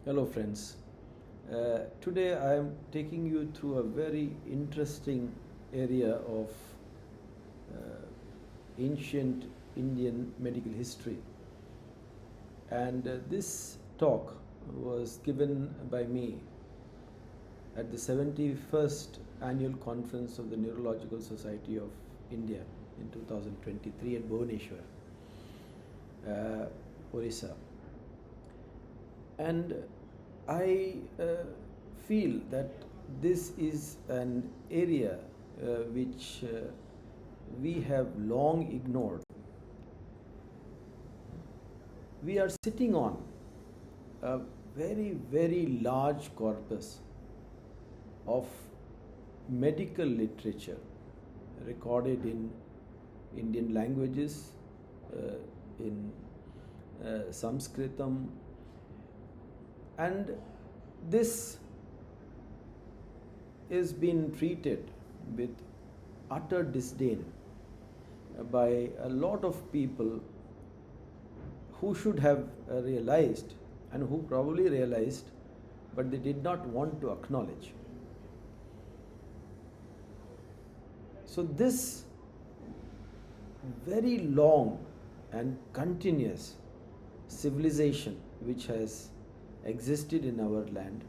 Hello friends. Today I am taking you through a very interesting area of ancient Indian medical history. And this talk was given by me at the 71st Annual Conference of the Neurological Society of India in 2023 at Bhubaneswar, Orissa. And I feel that this is an area which we have long ignored. We are sitting on a very, very large corpus of medical literature recorded in Indian languages, in Sanskritam, and this is being treated with utter disdain by a lot of people who should have realized, and who probably realized, but they did not want to acknowledge. So this very long and continuous civilization which has existed in our land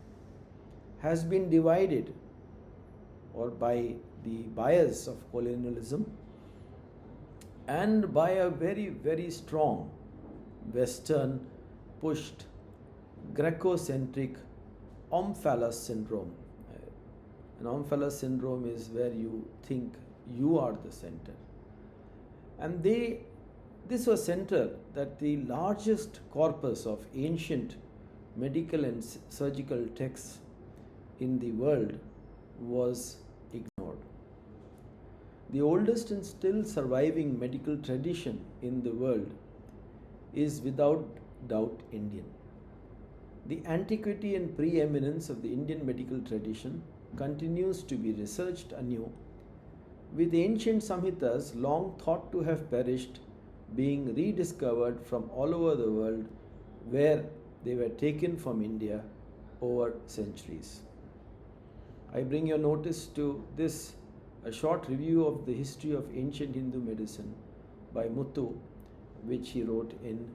has been divided or by the bias of colonialism and by a very, very strong Western pushed Greco-centric omphalos syndrome. An omphalos syndrome is where you think you are the center. And this was central that the largest corpus of ancient medical and surgical texts in the world was ignored. The oldest and still surviving medical tradition in the world is without doubt Indian. The antiquity and preeminence of the Indian medical tradition continues to be researched anew, with ancient Samhitas long thought to have perished being rediscovered from all over the world, where they were taken from India over centuries. I bring your notice to this, a short review of the history of ancient Hindu medicine by Muthu, which he wrote in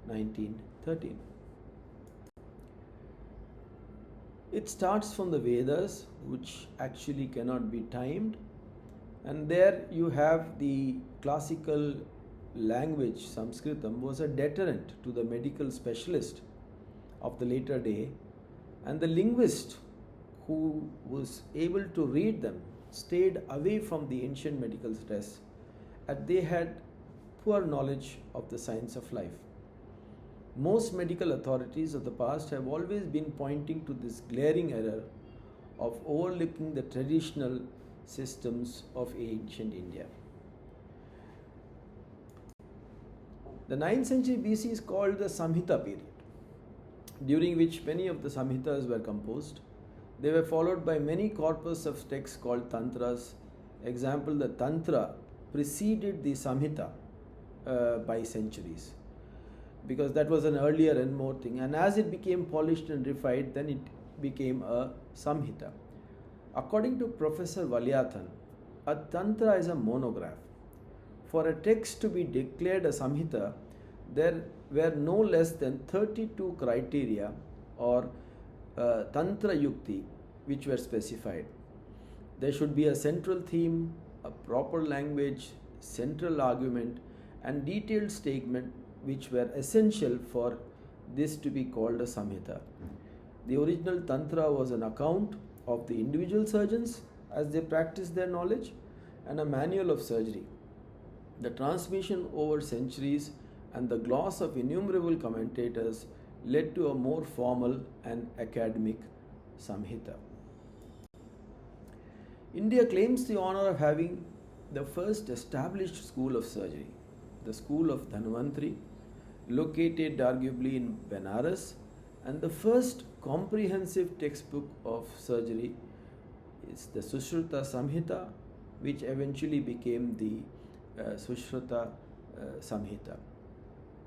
1913. It starts from the Vedas, which actually cannot be timed, and there you have the classical language. Sanskritam was a deterrent to the medical specialist of the later day, and the linguist who was able to read them stayed away from the ancient medical stress, and they had poor knowledge of the science of life. Most medical authorities of the past have always been pointing to this glaring error of overlooking the traditional systems of ancient India. The 9th century BC is called the Samhita period, during which many of the Samhitas were composed. They were followed by many corpus of texts called Tantras. Example, the Tantra preceded the Samhita by centuries, because that was an earlier and more thing. And as it became polished and refined, then it became a Samhita. According to Professor Valyathan, a Tantra is a monograph. For a text to be declared a Samhita, there were no less than 32 criteria or Tantra Yukti which were specified. There should be a central theme, a proper language, central argument, and detailed statement which were essential for this to be called a Samhita. The original Tantra was an account of the individual surgeons as they practiced their knowledge, and a manual of surgery. The transmission over centuries and the gloss of innumerable commentators led to a more formal and academic Samhita. India claims the honor of having the first established school of surgery, the school of Dhanvantri, located arguably in Benares, and the first comprehensive textbook of surgery is the Sushruta Samhitha, which eventually became the Sushruta Samhitha.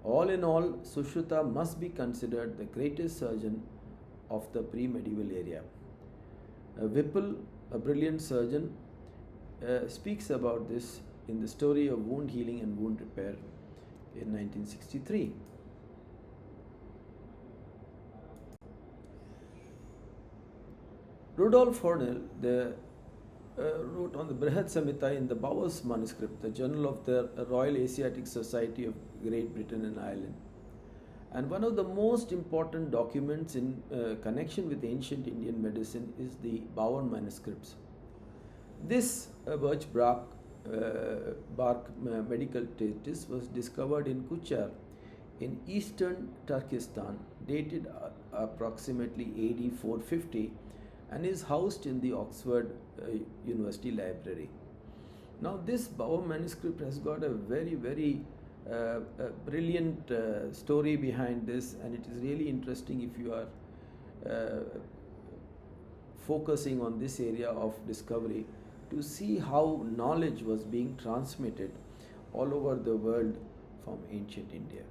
All in all, Sushruta must be considered the greatest surgeon of the pre-medieval area. Whipple, a brilliant surgeon, speaks about this in the story of wound healing and wound repair in 1963. Rudolf Hornell wrote on the Brihat Samhita in the Bowers manuscript, the journal of the Royal Asiatic Society of Great Britain and Ireland. And one of the most important documents in connection with ancient Indian medicine is the Bower manuscripts. This birch bark medical treatise was discovered in Kuchar in eastern Turkestan, dated approximately AD 450, and is housed in the Oxford University Library. Now, this Bower manuscript has got a very, very brilliant story behind this, and it is really interesting if you are focusing on this area of discovery to see how knowledge was being transmitted all over the world from ancient India.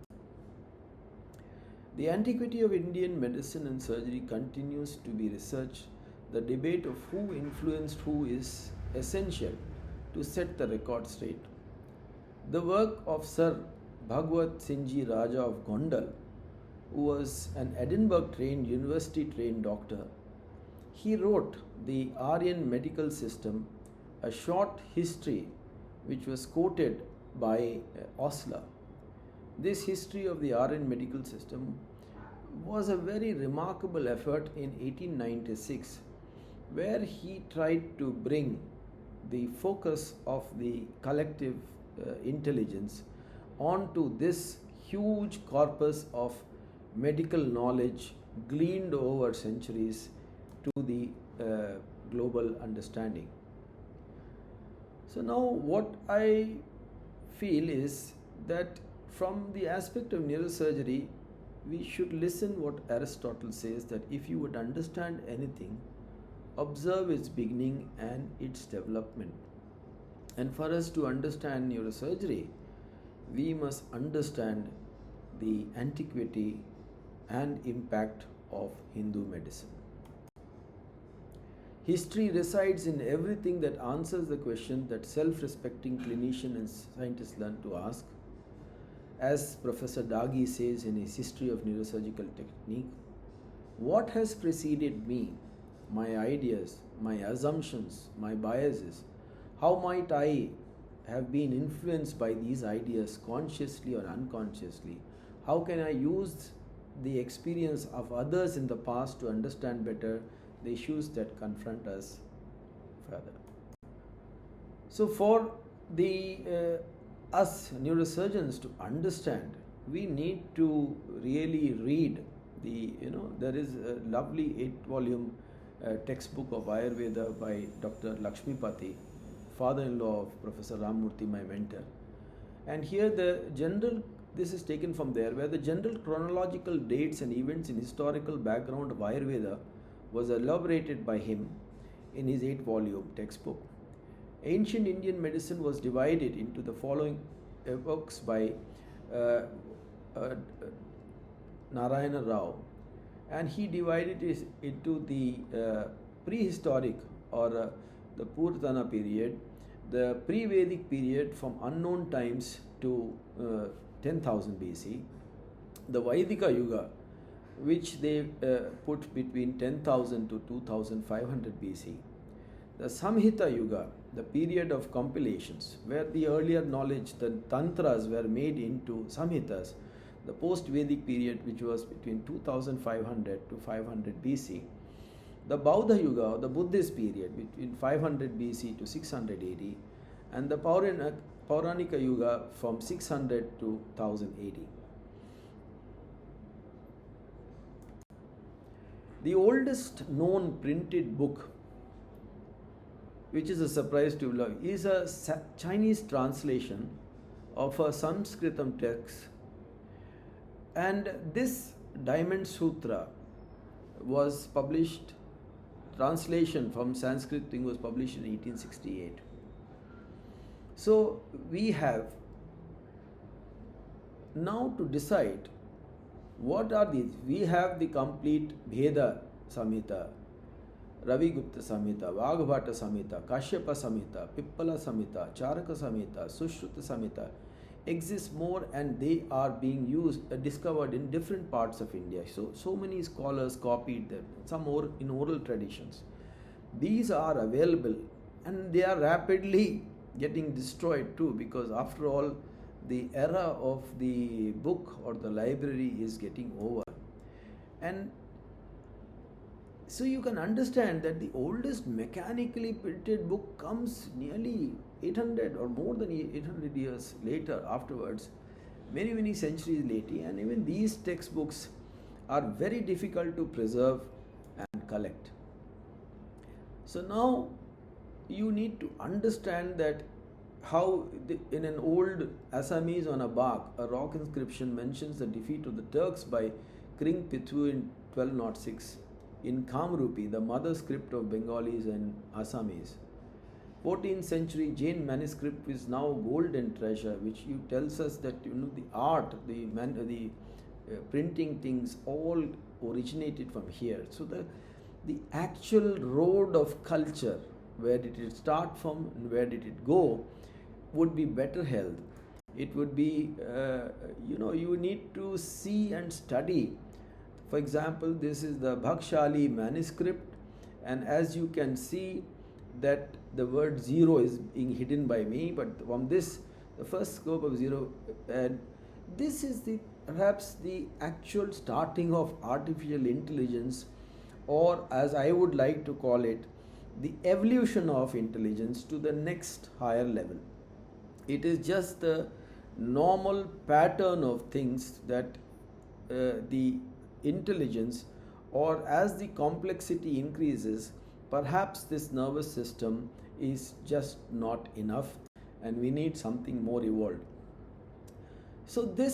The antiquity of Indian medicine and surgery continues to be researched. The debate of who influenced who is essential to set the record straight. The work of Sir Bhagwat Singhji Raja of Gondal, who was an Edinburgh-trained, university-trained doctor, he wrote the Aryan medical system, a short history which was quoted by Osler. This history of the Aryan medical system was a very remarkable effort in 1896, where he tried to bring the focus of the collective intelligence onto this huge corpus of medical knowledge gleaned over centuries to the global understanding. So now what I feel is that from the aspect of neurosurgery, we should listen what Aristotle says, that if you would understand anything, observe its beginning and its development. And for us to understand neurosurgery, we must understand the antiquity and impact of Hindu medicine. History resides in everything that answers the question that self-respecting clinician and scientists learn to ask. As Professor Dagi says in his History of Neurosurgical Technique, what has preceded me, my ideas, my assumptions, my biases? How might I have been influenced by these ideas consciously or unconsciously? How can I use the experience of others in the past to understand better the issues that confront us further? So for the us neurosurgeons to understand, we need to really read the, there is a lovely 8-volume textbook of Ayurveda by Dr. Lakshmipati, father-in-law of Professor Ramurthy, my mentor. And here this is taken from there, where the general chronological dates and events in historical background of Ayurveda was elaborated by him in his 8-volume textbook. Ancient Indian medicine was divided into the following works by Narayana Rao, and he divided it into the prehistoric or the Purtana period, the pre-Vedic period from unknown times to 10,000 BC, the Vaidika Yuga, which they put between 10,000 to 2,500 BC, the Samhita Yuga, the period of compilations, where the earlier knowledge, the Tantras, were made into Samhitas, the post-Vedic period, which was between 2500 to 500 BC, the Bauddha Yuga, or the Buddhist period, between 500 BC to 600 AD, and the Pauranika Yuga from 600 to 1000 AD. The oldest known printed book, which is a surprise to you, is a Chinese translation of a Sanskritam text, and this Diamond Sutra was published, translation from Sanskrit thing was published in 1868. So we have now to decide What are these? We have the complete Veda Samhita, Ravi Gupta Samhita, Vagbhata Samhita, Kashyapa Samhita, Pippala Samhita, Charaka Samhita, Sushruta Samhita exist more, and they are being used, discovered in different parts of India. So many scholars copied them, some more in oral traditions. These are available, and they are rapidly getting destroyed too, because after all, the era of the book or the library is getting over. And so you can understand that the oldest mechanically printed book comes nearly 800 or more than 800 years later afterwards, many centuries later, and even these textbooks are very difficult to preserve and collect. So now you need to understand that how in an old Assamese on a bark, a rock inscription mentions the defeat of the Turks by Kring Pithu in 1206 in Kamrupi, the mother script of Bengalis and Assamese. 14th century Jain manuscript is now golden treasure, which tells us that the art, the printing things all originated from here. So the actual road of culture, where did it start from and where did it go, would be better held. It would be, you need to see and study. For example, this is the Bhakshali manuscript, and as you can see that the word zero is being hidden by me, but from this, the first scope of zero, and this is perhaps the actual starting of artificial intelligence, or as I would like to call it, the evolution of intelligence to the next higher level. It is just the normal pattern of things that the intelligence, or as the complexity increases, perhaps this nervous system is just not enough and we need something more evolved. So the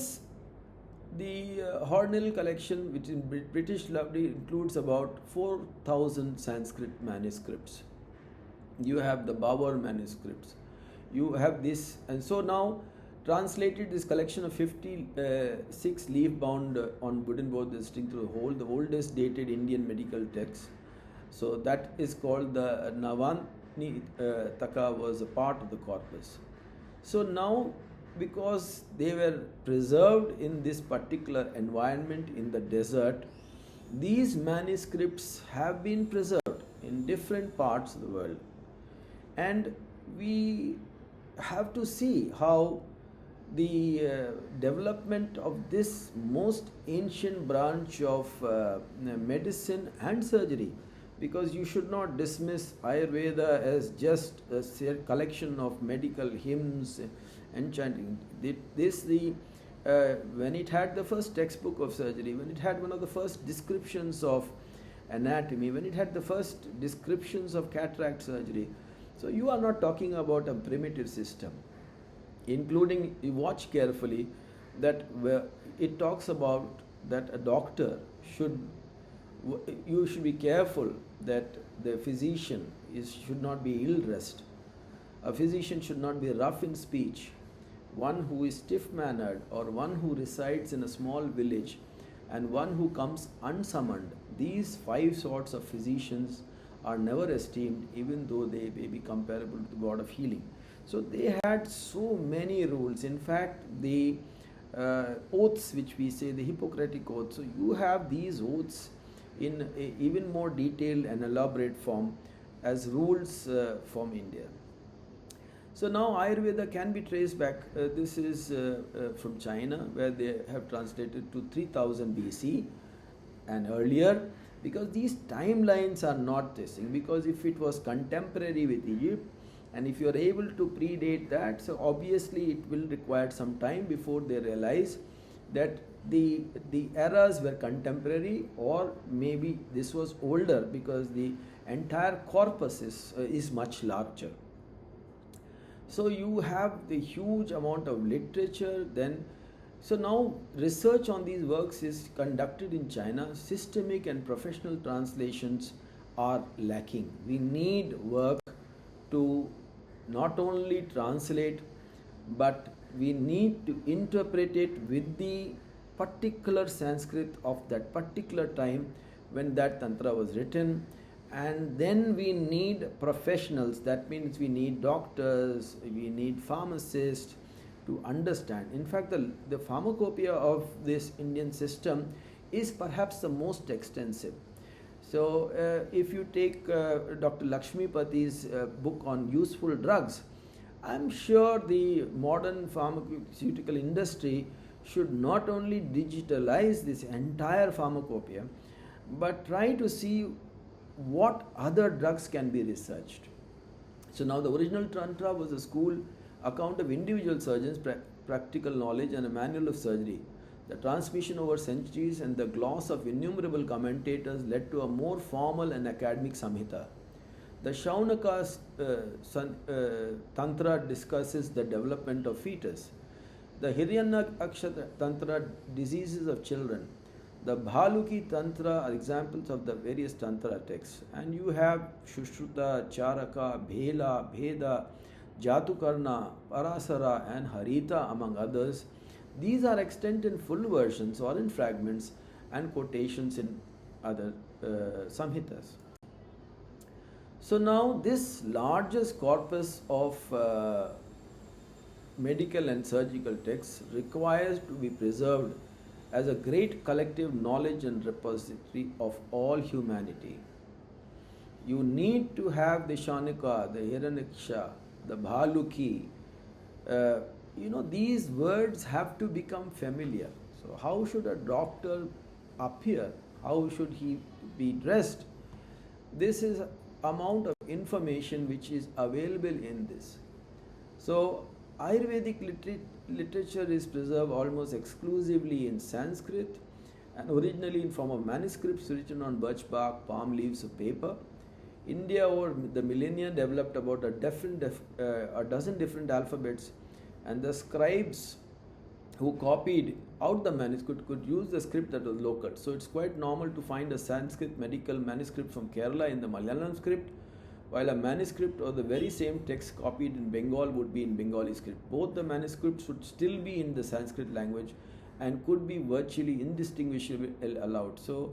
Hornell collection, which in British Library, includes about 4,000 Sanskrit manuscripts. You have the Bauer manuscripts. You have this, and so now translated this collection of 56 leaf bound on wooden board distinct to the whole, the oldest dated Indian medical text. So that is called the Navani Taka, was a part of the corpus. So now, because they were preserved in this particular environment in the desert, these manuscripts have been preserved in different parts of the world. And we have to see how the development of this most ancient branch of medicine and surgery, because you should not dismiss Ayurveda as just a collection of medical hymns, enchanting. When it had the first textbook of surgery, when it had one of the first descriptions of anatomy, when it had the first descriptions of cataract surgery, so you are not talking about a primitive system, including, you watch carefully, that it talks about that a doctor you should be careful that the physician should not be ill-dressed. A physician should not be rough in speech. One who is stiff-mannered, or one who resides in a small village, and one who comes unsummoned. These 5 sorts of physicians are never esteemed, even though they may be comparable to the god of healing. So they had so many rules. In fact, the oaths, which we say, the Hippocratic oath, so you have these oaths in even more detailed and elaborate form as rules from India. So now Ayurveda can be traced back. This is from China, where they have translated to 3000 BC and earlier, because these timelines are not this thing. Because if it was contemporary with Egypt, and if you are able to predate that, so obviously it will require some time before they realize that the eras were contemporary, or maybe this was older, because the entire corpus is much larger. So you have the huge amount of literature. Then, so now research on these works is conducted in China. Systemic and professional translations are lacking. We need work to not only translate, but we need to interpret it with the particular Sanskrit of that particular time when that Tantra was written. And then we need professionals, that means we need doctors, we need pharmacists to understand. In fact, the pharmacopoeia of this Indian system is perhaps the most extensive. So, if you take Dr. Lakshmipati's book on useful drugs, I'm sure the modern pharmaceutical industry should not only digitalize this entire pharmacopoeia, but try to see what other drugs can be researched. So now the original Tantra was a school account of individual surgeons' practical knowledge and a manual of surgery. The transmission over centuries and the gloss of innumerable commentators led to a more formal and academic Samhita. The Shaunaka Tantra discusses the development of fetus. The Hiranyakasha Tantra, diseases of children. The Bhaluki Tantra are examples of the various Tantra texts. And you have Sushruta, Charaka, Bhela, Bheda, Jatukarna, Parasara, and Harita, among others. These are extant in full versions or in fragments and quotations in other Samhitas. So now this largest corpus of medical and surgical texts requires to be preserved as a great collective knowledge and repository of all humanity. You need to have the Shaunaka, the Hiranyaksha, the Bhaluki. These words have to become familiar. So how should a doctor appear? How should he be dressed? This is amount of information which is available in this. So Ayurvedic literature is preserved almost exclusively in Sanskrit and originally in form of manuscripts written on birch bark, palm leaves of paper. India over the millennia developed about a dozen different alphabets, and the scribes who copied out the manuscript could use the script that was local. So it's quite normal to find a Sanskrit medical manuscript from Kerala in the Malayalam script, while a manuscript of the very same text copied in Bengal would be in Bengali script. Both the manuscripts would still be in the Sanskrit language and could be virtually indistinguishable allowed. So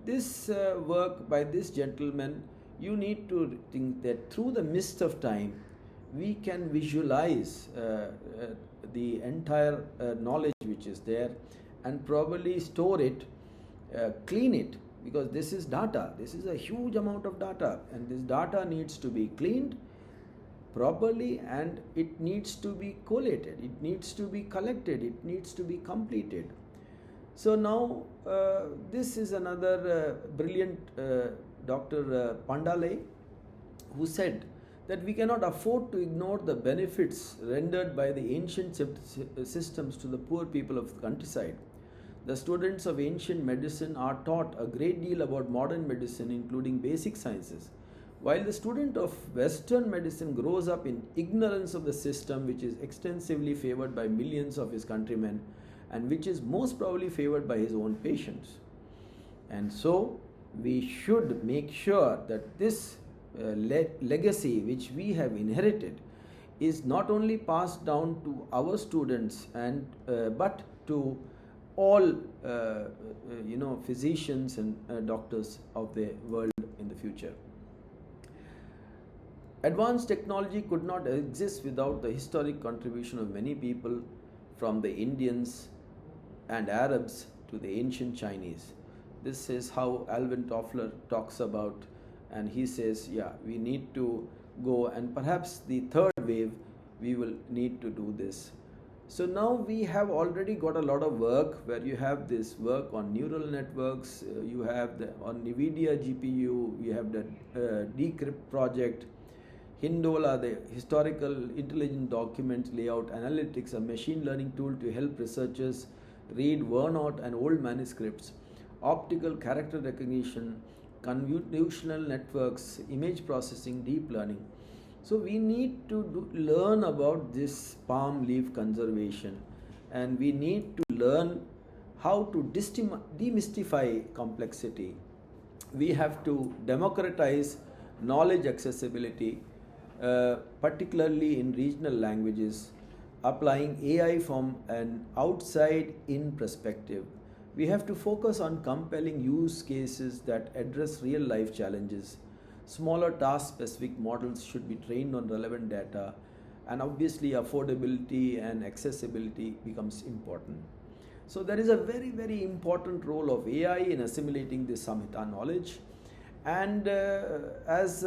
this work by this gentleman, you need to think that through the mist of time, we can visualize the entire knowledge which is there and probably store it, clean it, because this is data. This is a huge amount of data, and this data needs to be cleaned properly, and it needs to be collated, it needs to be collected, it needs to be completed. So now this is another brilliant Dr. Pandale, who said that we cannot afford to ignore the benefits rendered by the ancient systems to the poor people of the countryside. The students of ancient medicine are taught a great deal about modern medicine, including basic sciences, while the student of Western medicine grows up in ignorance of the system which is extensively favored by millions of his countrymen and which is most probably favored by his own patients. And so we should make sure that this legacy which we have inherited is not only passed down to our students and but to all physicians and doctors of the world in the future. Advanced technology could not exist without the historic contribution of many people, from the Indians and Arabs to the ancient Chinese. This is how Alvin Toffler talks about, and he says, we need to go, and perhaps the third wave we will need to do this. So now we have already got a lot of work where you have this work on neural networks, you have on NVIDIA GPU, you have the Decrypt project, Hindola, the historical intelligent documents layout analytics, a machine learning tool to help researchers read worn-out and old manuscripts, optical character recognition, convolutional networks, image processing, deep learning. So we need to learn about this palm leaf conservation, and we need to learn how to demystify complexity. We have to democratize knowledge accessibility, particularly in regional languages. applying AI from an outside in perspective. We have to focus on compelling use cases that address real life challenges. Smaller task specific models should be trained on relevant data, and obviously affordability and accessibility becomes important. So there is a very, very important role of AI in assimilating this Samhita knowledge. And as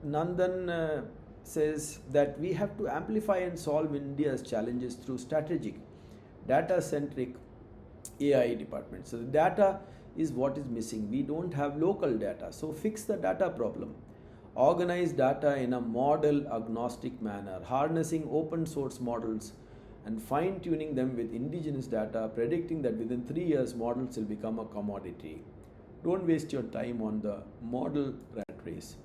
Nandan says, that we have to amplify and solve India's challenges through strategic, data-centric AI department. So the data is what is missing. We don't have local data. So fix the data problem. Organize data in a model agnostic manner, harnessing open source models and fine tuning them with indigenous data, predicting that within 3 years models will become a commodity. Don't waste your time on the model rat race.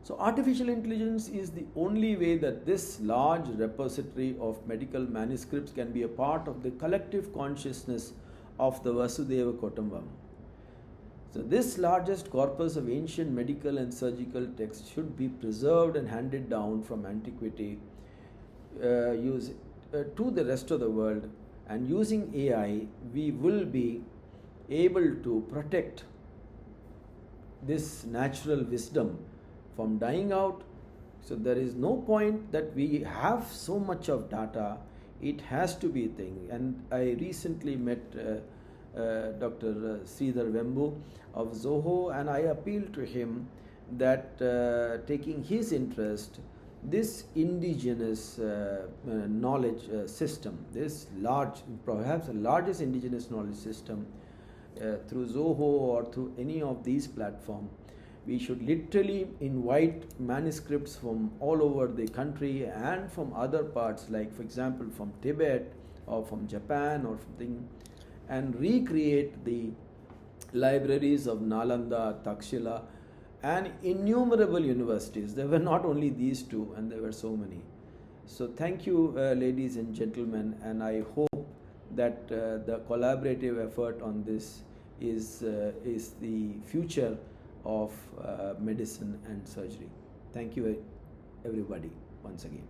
So artificial intelligence is the only way that this large repository of medical manuscripts can be a part of the collective consciousness of the Vasudeva Kutumbam. So this largest corpus of ancient medical and surgical texts should be preserved and handed down from antiquity to the rest of the world, and using AI we will be able to protect this natural wisdom from dying out. So there is no point that we have so much of data. It has to be a thing. And I recently met Dr. Sridhar Vembu of Zoho, and I appealed to him that taking his interest, this indigenous knowledge system, this large, perhaps the largest indigenous knowledge system through Zoho or through any of these platforms, we should literally invite manuscripts from all over the country and from other parts, like for example from Tibet or from Japan or something, and recreate the libraries of Nalanda, Takshila, and innumerable universities. There were not only these two, and there were so many. So thank you, ladies and gentlemen, and I hope that the collaborative effort on this is the future of medicine and surgery. Thank you, everybody, once again.